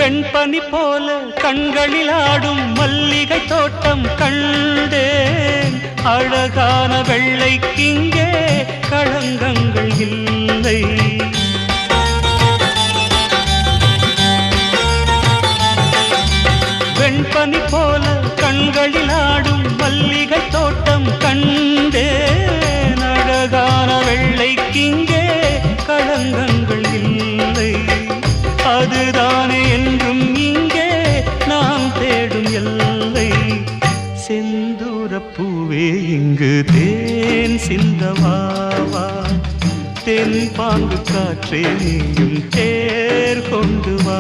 வெண்பனி போல கண்களில் ஆடும் மல்லிகை தோட்டம் கண்டேன். அழகான வெள்ளைக்கிங்கே களங்கங்கள் இல்லை. வெண்பனி போல கண்களில் ஆடும் மல்லிகை தோட்டம் கண்டேன். அழகான வெள்ளைக்கிங்கே களங்கங்கள் இல்லை. அதுதானே என்றும் இங்கே நாம் தேடும் எல்லை. செந்தூரப்பூவே இங்கு தேன் சிந்தவாவா, தென் பாங்கு காற்றே நீயும் தேர் கொண்டு வா.